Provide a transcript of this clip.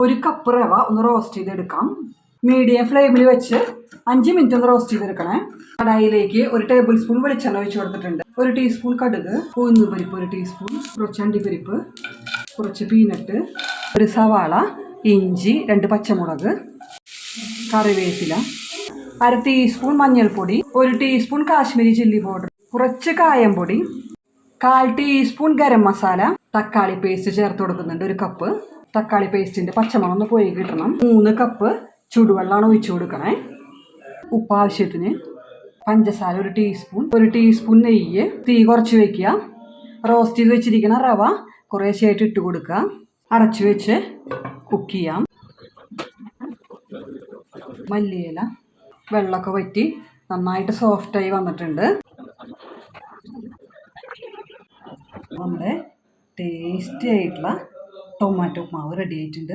1 cup റവ ഒന്ന് roast ചെയ്തെടുക്കാം. മീഡിയം ഫ്ലെയിമിൽ വെച്ച് 5 മിനിറ്റ് ഒന്ന് റോസ്റ്റ് ചെയ്തെടുക്കണേ. കടായിലേക്ക് 1 ടേബിൾ സ്പൂൺ വെളിച്ചെണ്ണ ഒഴിച്ച് കൊടുത്തിട്ടുണ്ട്. 1 ടീസ്പൂൺ കടുക്, ഉഴുന്നുപരിപ്പ് 1 ടീസ്പൂൺ, കുറച്ച് അണ്ടിപ്പരിപ്പ്, കുറച്ച് പീനട്ട്, 1 സവാള, ഇഞ്ചി, 2 പച്ചമുളക്, കറിവേപ്പില, 1/2 ടീസ്പൂൺ മഞ്ഞൾപ്പൊടി, 1 ടീസ്പൂൺ കാശ്മീരി ചില്ലി പൗഡർ, കുറച്ച് കായം പൊടി, 1/4 ടീസ്പൂൺ ഗരം മസാല, തക്കാളി പേസ്റ്റ് ചേർത്ത് കൊടുക്കുന്നുണ്ട് 1 കപ്പ്. തക്കാളി പേസ്റ്റിൻ്റെ പച്ചമണം ഒന്ന് പോയി കിട്ടണം. 3 കപ്പ് ചൂടുവെള്ളമാണ് ഒഴിച്ചു കൊടുക്കണേ. ഉപ്പ് ആവശ്യത്തിന്, പഞ്ചസാര 1 ടീസ്പൂൺ, 1 ടീസ്പൂൺ നെയ്യ്. തീ കുറച്ച് വയ്ക്കുക. റോസ്റ്റ് ചെയ്ത് വെച്ചിരിക്കുന്ന റവ കുറേശ്ശെയായിട്ട് ഇട്ട് കൊടുക്കുക. അടച്ചു വെച്ച് കുക്ക് ചെയ്യാം. മല്ലിയില, വെള്ളമൊക്കെ വറ്റി നന്നായിട്ട് സോഫ്റ്റായി വന്നിട്ടുണ്ട്. നമ്മുടെ ടേസ്റ്റി ആയിട്ടുള്ള ടൊമാറ്റോ മാവ് റെഡി ആയിട്ടുണ്ട്.